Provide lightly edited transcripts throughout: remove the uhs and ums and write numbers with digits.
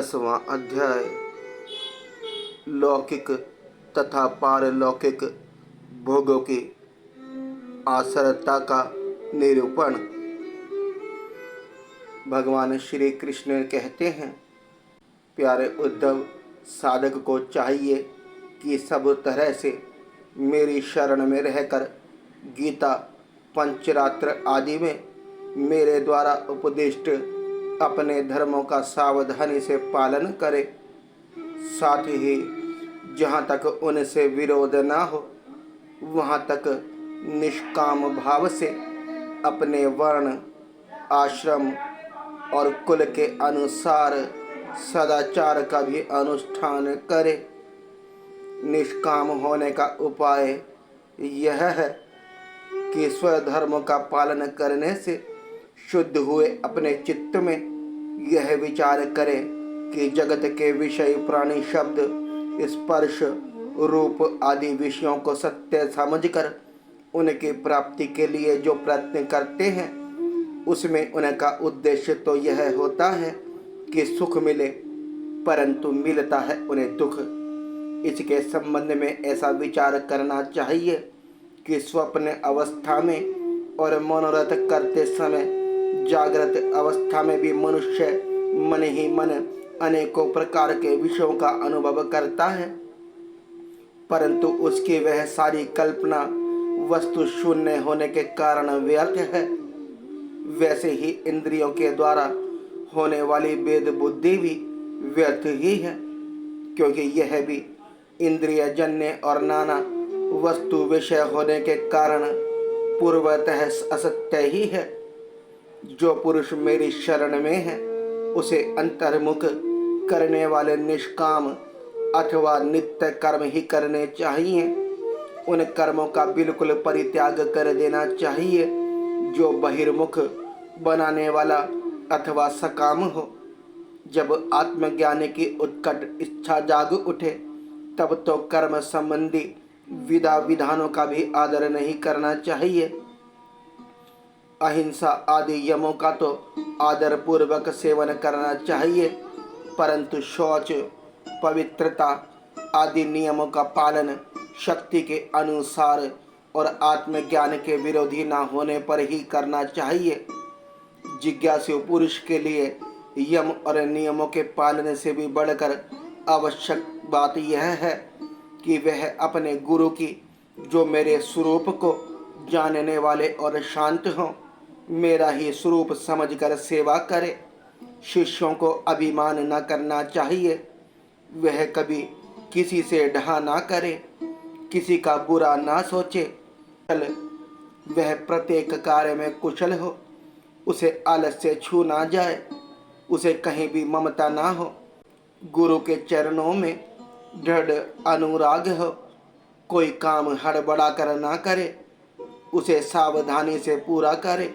10वां अध्याय लौकिक तथा पारलौकिक भोगों की आसरता का निरूपण। भगवान श्री कृष्ण कहते हैं, प्यारे उद्धव, साधक को चाहिए कि सब तरह से मेरी शरण में रहकर गीता, पंचरात्र आदि में मेरे द्वारा उपदिष्ट अपने धर्मों का सावधानी से पालन करे। साथ ही जहाँ तक उनसे विरोध ना हो, वहाँ तक निष्काम भाव से अपने वर्ण, आश्रम और कुल के अनुसार सदाचार का भी अनुष्ठान करे। निष्काम होने का उपाय यह है कि स्वधर्म का पालन करने से शुद्ध हुए अपने चित्त में यह विचार करे कि जगत के विषय, प्राणी, शब्द, स्पर्श, रूप आदि विषयों को सत्य समझकर उनकी प्राप्ति के लिए जो प्रयत्न करते हैं, उसमें उनका उद्देश्य तो यह होता है कि सुख मिले, परंतु मिलता है उन्हें दुख। इसके संबंध में ऐसा विचार करना चाहिए कि स्वप्न अवस्था में और मनोरथ करते समय जागृत अवस्था में भी मनुष्य मन ही मन अनेकों प्रकार के विषयों का अनुभव करता है, परंतु उसकी वह सारी कल्पना वस्तु शून्य होने के कारण व्यर्थ है। वैसे ही इंद्रियों के द्वारा होने वाली वेद बुद्धि भी व्यर्थ ही है, क्योंकि यह भी इंद्रिय जन्य और नाना वस्तु विषय होने के कारण पूर्वतः असत्य ही है। जो पुरुष मेरी शरण में है, उसे अंतर्मुख करने वाले निष्काम अथवा नित्य कर्म ही करने चाहिए। उन कर्मों का बिल्कुल परित्याग कर देना चाहिए जो बहिर्मुख बनाने वाला अथवा सकाम हो। जब आत्मज्ञान की उत्कट इच्छा जाग उठे, तब तो कर्म संबंधी विधा विधानों का भी आदर नहीं करना चाहिए। अहिंसा आदि यमों का तो आदर पूर्वक सेवन करना चाहिए, परंतु शौच, पवित्रता आदि नियमों का पालन शक्ति के अनुसार और आत्मज्ञान के विरोधी ना होने पर ही करना चाहिए। जिज्ञासु पुरुष के लिए यम और नियमों के पालन से भी बढ़कर आवश्यक बात यह है कि वह अपने गुरु की, जो मेरे स्वरूप को जानने वाले और शांत हों, मेरा ही स्वरूप समझकर सेवा करे। शिष्यों को अभिमान न करना चाहिए। वह कभी किसी से ढहा ना करे, किसी का बुरा ना सोचे। वह प्रत्येक कार्य में कुशल हो, उसे आलस्य छू ना जाए, उसे कहीं भी ममता ना हो। गुरु के चरणों में दृढ़ अनुराग हो। कोई काम हड़बड़ा कर ना करे, उसे सावधानी से पूरा करे।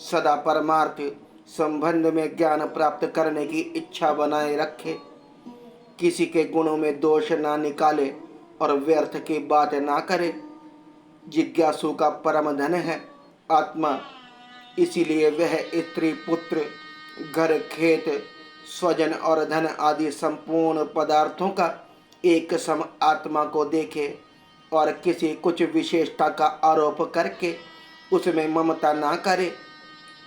सदा परमार्थ संबंध में ज्ञान प्राप्त करने की इच्छा बनाए रखे। किसी के गुणों में दोष ना निकाले और व्यर्थ की बात ना करे। जिज्ञासु का परम धन है आत्मा, इसीलिए वह स्त्री, पुत्र, घर, खेत, स्वजन और धन आदि संपूर्ण पदार्थों का एक सम आत्मा को देखे और किसी कुछ विशेषता का आरोप करके उसमें ममता ना करे,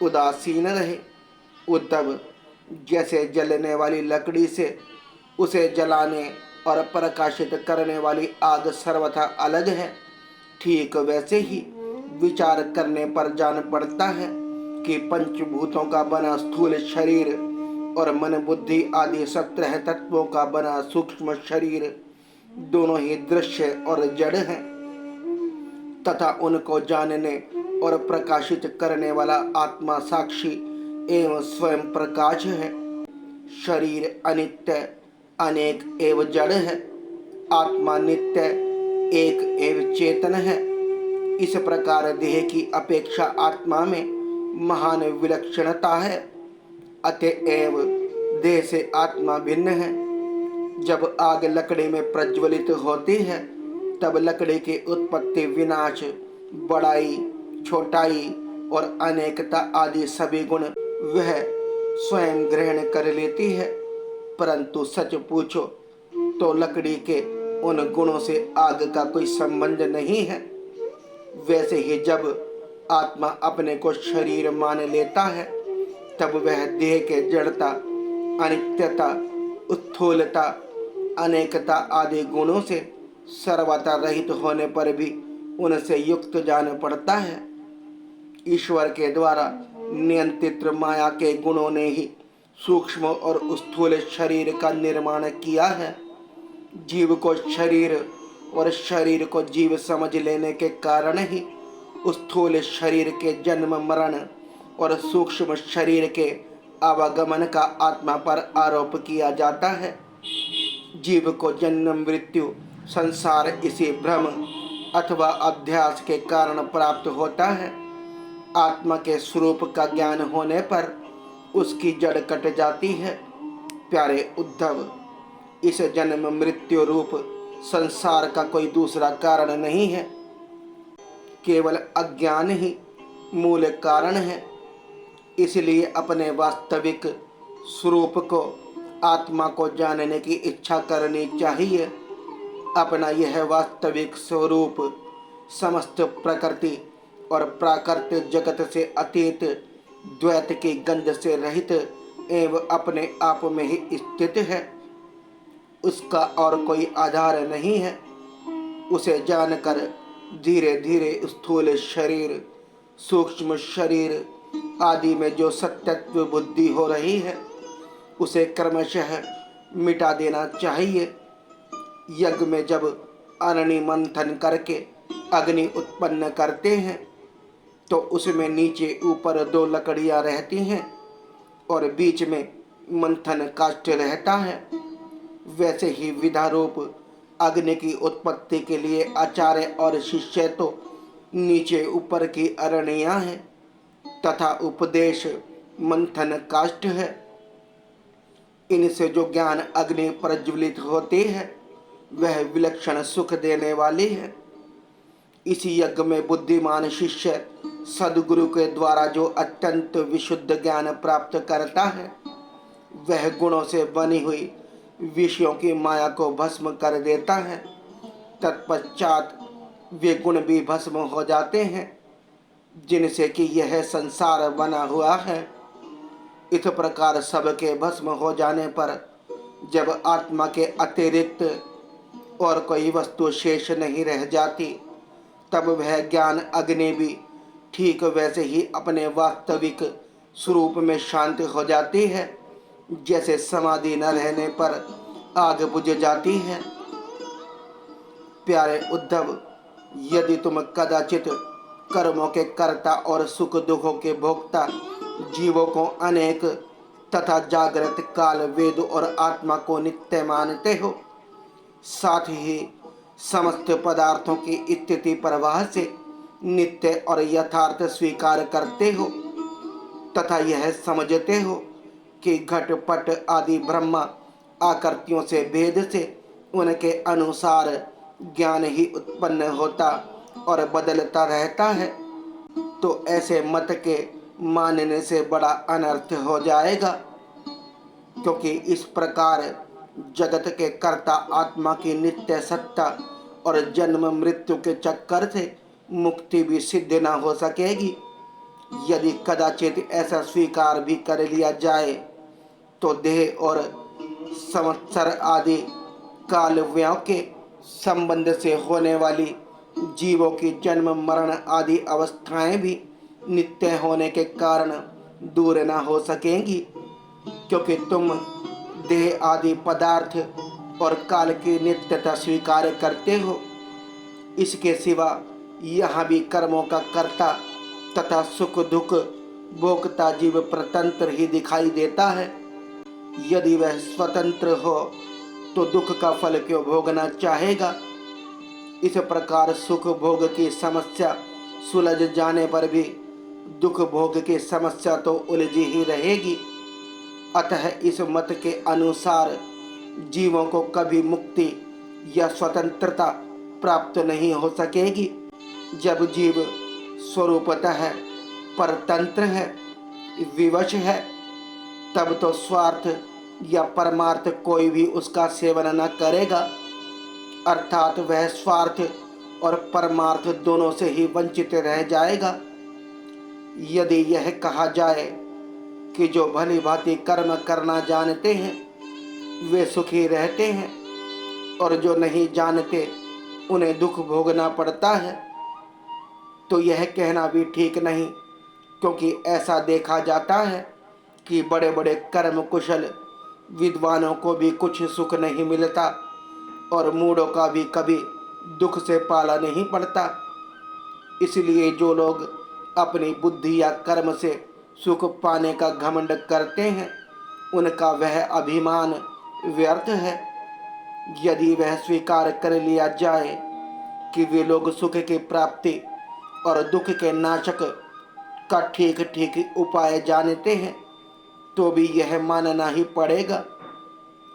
उदासीन रहे। उद्धव, जैसे जलने वाली लकड़ी से उसे जलाने और प्रकाशित करने वाली आग सर्वथा अलग है, ठीक वैसे ही विचार करने पर जान पड़ता है कि पंचभूतों का बना स्थूल शरीर और मन, बुद्धि आदि 17 तत्वों का बना सूक्ष्म शरीर दोनों ही दृश्य और जड़ हैं, तथा उनको जानने और प्रकाशित करने वाला आत्मा साक्षी एवं स्वयं प्रकाश है। शरीर अनित्य, अनेक एवं जड़ है। आत्मा नित्य, एक एवं चेतन है। इस प्रकार देह की अपेक्षा आत्मा में महान विलक्षणता है। अतएव देह से आत्मा भिन्न है। जब आग लकड़ी में प्रज्वलित होती है, तब लकड़ी की उत्पत्ति, विनाश, बड़ाई, छोटाई और अनेकता आदि सभी गुण वह स्वयं ग्रहण कर लेती है। परंतु सच पूछो तो लकड़ी के उन गुणों से आग का कोई संबंध नहीं है। वैसे ही जब आत्मा अपने को शरीर मान लेता है तब वह देह के जड़ता, अनित्यता, स्थूलता, अनेकता आदि गुणों से सर्वथा रहित होने पर भी उनसे युक्त जान पड़ता है। ईश्वर के द्वारा नियंत्रित माया के गुणों ने ही सूक्ष्म और स्थूल शरीर का निर्माण किया है। जीव को शरीर और शरीर को जीव समझ लेने के कारण ही स्थूल शरीर के जन्म मरण और सूक्ष्म शरीर के आवागमन का आत्मा पर आरोप किया जाता है। जीव को जन्म मृत्यु संसार इसी भ्रम अथवा अध्यास के कारण प्राप्त होता है। आत्मा के स्वरूप का ज्ञान होने पर उसकी जड़ कट जाती है। प्यारे उद्धव, इस जन्म मृत्यु रूप संसार का कोई दूसरा कारण नहीं है, केवल अज्ञान ही मूल कारण है। इसलिए अपने वास्तविक स्वरूप को, आत्मा को जानने की इच्छा करनी चाहिए। अपना यह वास्तविक स्वरूप समस्त प्रकृति और प्राकृतिक जगत से अतीत, द्वैत की गंध से रहित एवं अपने आप में ही स्थित है। उसका और कोई आधार नहीं है। उसे जानकर धीरे धीरे स्थूल शरीर, सूक्ष्म शरीर आदि में जो सत्यत्व बुद्धि हो रही है उसे क्रमशः मिटा देना चाहिए। यज्ञ में जब अग्नि मंथन करके अग्नि उत्पन्न करते हैं तो उसमें नीचे ऊपर 2 लकड़ियां रहती हैं और बीच में मंथन काष्ठ रहता है। वैसे ही विधारूप अग्नि की उत्पत्ति के लिए आचार्य और शिष्य तो नीचे ऊपर की अरणियां हैं तथा उपदेश मंथन काष्ठ है। इनसे जो ज्ञान अग्नि प्रज्वलित होती है वह विलक्षण सुख देने वाली है। इसी यज्ञ में बुद्धिमान शिष्य सद्गुरु के द्वारा जो अत्यंत विशुद्ध ज्ञान प्राप्त करता है वह गुणों से बनी हुई विषयों की माया को भस्म कर देता है। तत्पश्चात वे गुण भी भस्म हो जाते हैं जिनसे कि यह संसार बना हुआ है। इस प्रकार सबके भस्म हो जाने पर जब आत्मा के अतिरिक्त और कोई वस्तु शेष नहीं रह जाती तब वह ज्ञान अग्नि भी ठीक वैसे ही अपने वास्तविक स्वरूप में शांत हो जाती है जैसे समाधि न रहने पर आग बुझ जाती है। प्यारे उद्धव, यदि तुम कदाचित कर्मों के कर्ता और सुख दुखों के भोक्ता जीवों को अनेक तथा जागृत काल, वेद और आत्मा को नित्य मानते हो, साथ ही समस्त पदार्थों की स्थिति प्रवाह से नित्य और यथार्थ स्वीकार करते हो तथा यह समझते हो कि घटपट आदि ब्रह्मा आकृतियों से भेद से उनके अनुसार ज्ञान ही उत्पन्न होता और बदलता रहता है, तो ऐसे मत के मानने से बड़ा अनर्थ हो जाएगा। क्योंकि इस प्रकार जगत के कर्ता आत्मा की नित्य सत्ता और जन्म मृत्यु के चक्कर से मुक्ति भी सिद्ध न हो सकेगी। यदि कदाचित ऐसा स्वीकार भी कर लिया जाए तो देह और संवत्सर आदि काल व्यय के संबंध से होने वाली जीवों की जन्म मरण आदि अवस्थाएं भी नित्य होने के कारण दूर न हो सकेंगी, क्योंकि तुम देह आदि पदार्थ और काल की नित्यता स्वीकार करते हो। इसके सिवा यहाँ भी कर्मों का कर्ता तथा सुख दुख भोगता जीव प्रतंत्र ही दिखाई देता है। यदि वह स्वतंत्र हो तो दुख का फल क्यों भोगना चाहेगा। इस प्रकार सुख भोग की समस्या सुलझ जाने पर भी दुख भोग की समस्या तो उलझी ही रहेगी। अतः इस मत के अनुसार जीवों को कभी मुक्ति या स्वतंत्रता प्राप्त नहीं हो सकेगी। जब जीव स्वरूपतः परतंत्र है, विवश है, तब तो स्वार्थ या परमार्थ कोई भी उसका सेवन न करेगा, अर्थात वह स्वार्थ और परमार्थ दोनों से ही वंचित रह जाएगा। यदि यह कहा जाए कि जो भली भांति कर्म करना जानते हैं वे सुखी रहते हैं और जो नहीं जानते उन्हें दुख भोगना पड़ता है, तो यह कहना भी ठीक नहीं, क्योंकि ऐसा देखा जाता है कि बड़े बड़े कर्म कुशल विद्वानों को भी कुछ सुख नहीं मिलता और मूढ़ों का भी कभी दुख से पाला नहीं पड़ता। इसलिए जो लोग अपनी बुद्धि या कर्म से सुख पाने का घमंड करते हैं उनका वह अभिमान व्यर्थ है। यदि वह स्वीकार कर लिया जाए कि वे लोग सुख की प्राप्ति और दुख के नाशक का ठीक ठीक उपाय जानते हैं, तो भी यह मानना ही पड़ेगा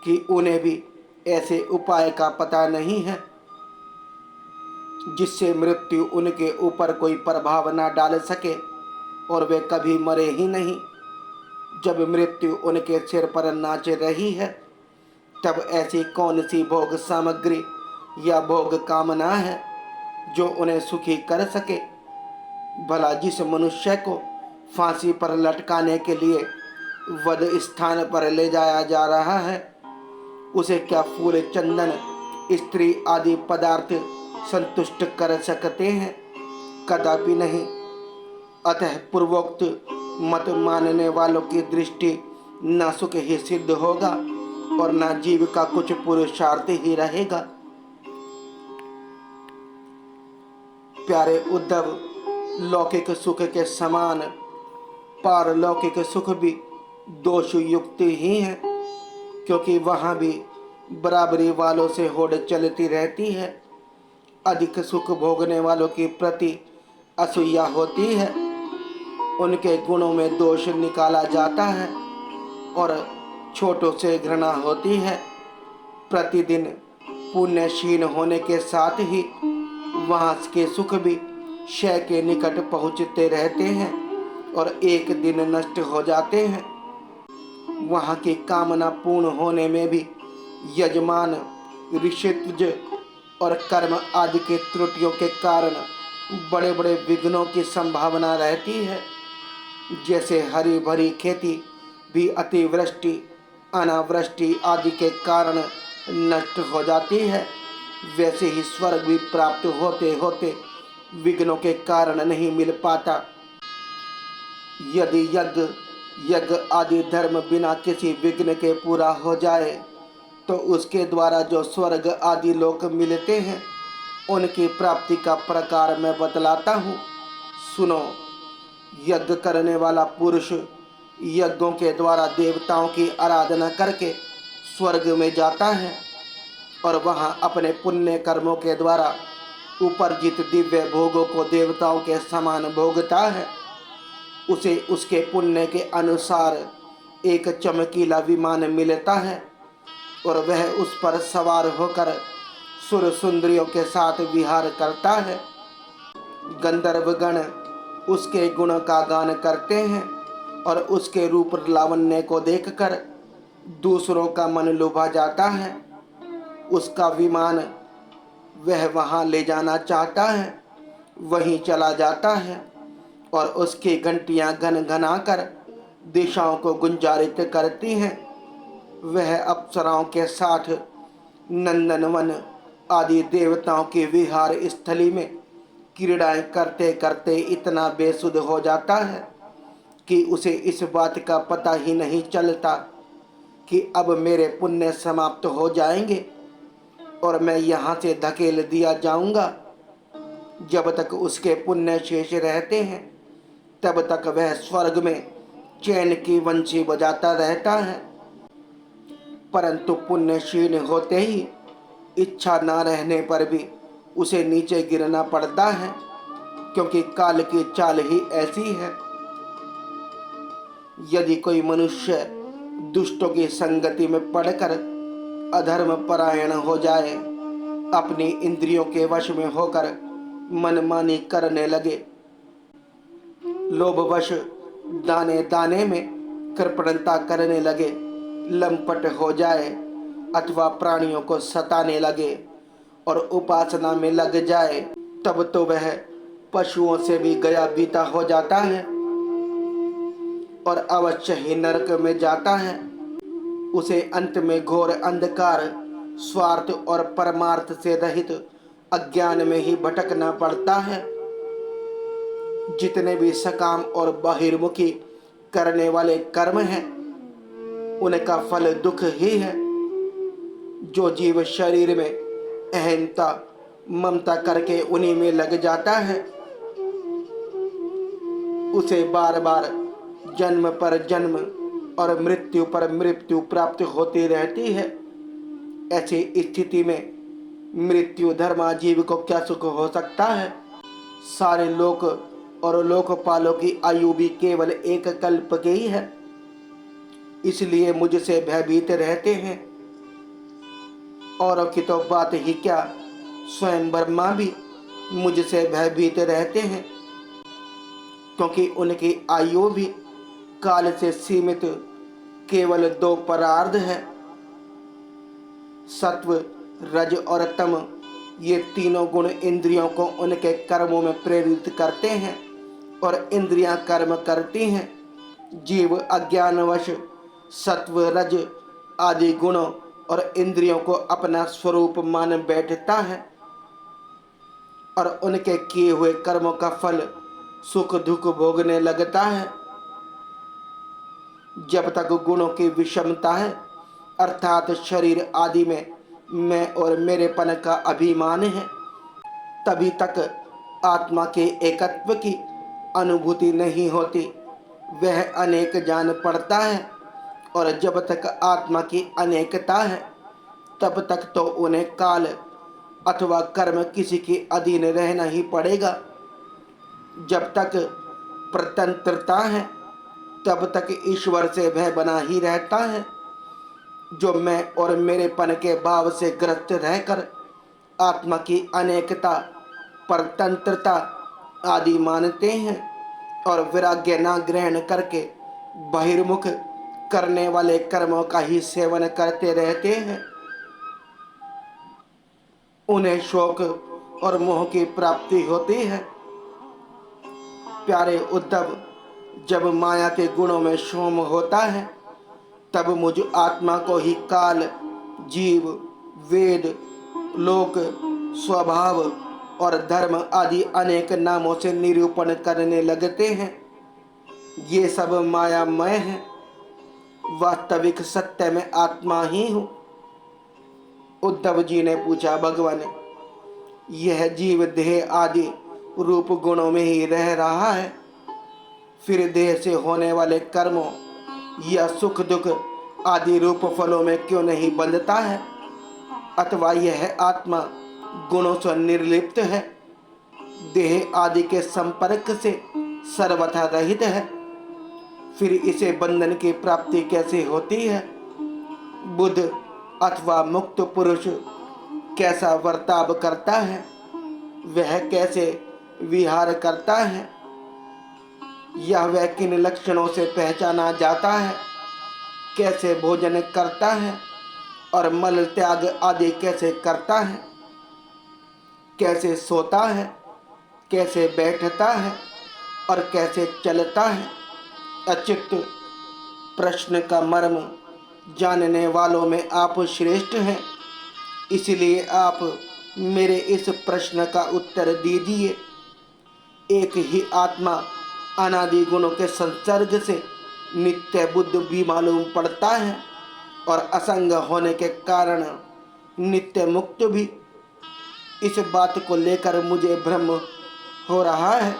कि उन्हें भी ऐसे उपाय का पता नहीं है जिससे मृत्यु उनके ऊपर कोई प्रभाव न डाल सके और वे कभी मरे ही नहीं। जब मृत्यु उनके सिर पर नाच रही है, तब ऐसी कौन सी भोग सामग्री या भोग कामना है जो उन्हें सुखी कर सके। भला जिस मनुष्य को फांसी पर लटकाने के लिए वध स्थान पर ले जाया जा रहा है, उसे क्या फूल चंदन स्त्री आदि पदार्थ संतुष्ट कर सकते हैं? कदापि नहीं। अतः पूर्वोक्त मत मानने वालों की दृष्टि न सुख ही सिद्ध होगा और न जीव का कुछ पुरुषार्थ ही रहेगा। प्यारे उद्धव, लौकिक सुख के समान पारलौकिक सुख भी दोष युक्त ही है, क्योंकि वहाँ भी बराबरी वालों से होड़ चलती रहती है। अधिक सुख भोगने वालों के प्रति असूया होती है, उनके गुणों में दोष निकाला जाता है और छोटों से घृणा होती है। प्रतिदिन पुण्यशील होने के साथ ही वहाँ के सुख भी क्षय के निकट पहुँचते रहते हैं और एक दिन नष्ट हो जाते हैं। वहाँ की कामना पूर्ण होने में भी यजमान, ऋषित्वज और कर्म आदि के त्रुटियों के कारण बड़े बड़े विघ्नों की संभावना रहती है। जैसे हरी भरी खेती भी अतिवृष्टि, अनावृष्टि आदि के कारण नष्ट हो जाती है, वैसे ही स्वर्ग भी प्राप्त होते होते विघ्नों के कारण नहीं मिल पाता। यदि यज्ञ आदि धर्म बिना किसी विघ्न के पूरा हो जाए, तो उसके द्वारा जो स्वर्ग आदि लोक मिलते हैं उनकी प्राप्ति का प्रकार मैं बतलाता हूँ। सुनो। यज्ञ करने वाला पुरुष यज्ञों के द्वारा देवताओं की आराधना करके स्वर्ग में जाता है और वहाँ अपने पुण्य कर्मों के द्वारा उपर्जित दिव्य भोगों को देवताओं के समान भोगता है। उसे उसके पुण्य के अनुसार एक चमकीला विमान मिलता है और वह उस पर सवार होकर सुर सुंदरियों के साथ विहार करता है। गंधर्वगण उसके गुण का गान करते हैं और उसके रूप लावण्य को देखकर दूसरों का मन लुभा जाता है। उसका विमान वह वहाँ ले जाना चाहता है, वहीं चला जाता है और उसकी घंटियाँ घन घना कर दिशाओं को गुंजारित करती हैं। वह अप्सराओं के साथ नंदनवन आदि देवताओं की विहार स्थली में क्रीड़ाएं करते करते इतना बेसुध हो जाता है कि उसे इस बात का पता ही नहीं चलता कि अब मेरे पुण्य समाप्त हो जाएंगे और मैं यहाँ से धकेल दिया जाऊँगा। जब तक उसके पुण्य शेष रहते हैं तब तक वह स्वर्ग में चैन की वंशी बजाता रहता है, परंतु पुण्यशील होते ही इच्छा न रहने पर भी उसे नीचे गिरना पड़ता है, क्योंकि काल की चाल ही ऐसी है। यदि कोई मनुष्य दुष्टों की संगति में पड़कर अधर्म परायण हो जाए, अपनी इंद्रियों के वश में होकर मनमानी करने लगे, लोभवश दाने दाने में कृपणता करने लगे लंपट हो जाए अथवा प्राणियों को सताने लगे और उपासना में लग जाए, तब तो वह पशुओं से भी गया बीता हो जाता है और अवश्य ही नरक में जाता है। उसे अंत में घोर अंधकार, स्वार्थ और परमार्थ से रहित अज्ञान में ही भटकना पड़ता है। जितने भी सकाम और बहिर्मुखी करने वाले कर्म हैं, उनका फल दुख ही है। जो जीव शरीर में अहंता ममता करके उन्हीं में लग जाता है, उसे बार बार जन्म पर जन्म और मृत्यु पर मृत्यु प्राप्त होती रहती है। ऐसी स्थिति में मृत्यु धर्माजीव को क्या सुख हो सकता है। सारे लोक और लोकपालों की आयु भी केवल एक कल्प की ही है, इसलिए मुझसे भयभीत रहते हैं। औरों की तो बात ही क्या, स्वयं ब्रह्मा भी मुझसे भयभीत रहते हैं, क्योंकि उनकी आयु भी काल से सीमित केवल 2 परार्ध है। सत्व, रज और तम, ये तीनों गुण इंद्रियों को उनके कर्मों में प्रेरित करते हैं और इंद्रियां कर्म करती हैं। जीव अज्ञानवश सत्व, रज आदि गुणों और इंद्रियों को अपना स्वरूप मान बैठता है और उनके किए हुए कर्मों का फल सुख दुख भोगने लगता है। जब तक गुणों की विषमता है, अर्थात शरीर आदि में मैं और मेरेपन का अभिमान है, तभी तक आत्मा के एकत्व की अनुभूति नहीं होती। वह अनेक जान पड़ता है और जब तक आत्मा की अनेकता है, तब तक तो उन्हें काल अथवा कर्म किसी के अधीन रहना ही पड़ेगा। जब तक प्रतंत्रता है, तब तक ईश्वर से भय बना ही रहता है। जो मैं और मेरेपन के भाव से ग्रस्त रहकर आत्मा की अनेकता, परतंत्रता आदि मानते हैं और वैराग्य न ग्रहण करके बहिर्मुख करने वाले कर्मों का ही सेवन करते रहते हैं, उन्हें शोक और मोह की प्राप्ति होती है। प्यारे उद्धव, जब माया के गुणों में शोम होता है, तब मुझ आत्मा को ही काल, जीव, वेद, लोक, स्वभाव और धर्म आदि अनेक नामों से निरूपण करने लगते हैं। ये सब मायामय है, वास्तविक सत्य में आत्मा ही हूँ। उद्धव जी ने पूछा, भगवान, यह जीव देह आदि रूप गुणों में ही रह रहा है, फिर देह से होने वाले कर्मों या सुख दुख आदि रूप फलों में क्यों नहीं बंधता है? अथवा यह आत्मा गुणों से निर्लिप्त है, देह आदि के संपर्क से सर्वथा रहित है, फिर इसे बंधन की प्राप्ति कैसे होती है? बुद्ध अथवा मुक्त पुरुष कैसा वर्ताव करता है, वह कैसे विहार करता है, यह वह किन लक्षणों से पहचाना जाता है, कैसे भोजन करता है और मल त्याग आदि कैसे करता है, कैसे सोता है, कैसे बैठता है और कैसे चलता है। अचित्त प्रश्न का मर्म जानने वालों में आप श्रेष्ठ हैं, इसलिए आप मेरे इस प्रश्न का उत्तर दीजिए। एक ही आत्मा अनादि गुणों के संसर्ग से नित्य बुद्ध भी मालूम पड़ता है और असंग होने के कारण नित्य मुक्त भी। इस बात को लेकर मुझे भ्रम हो रहा है।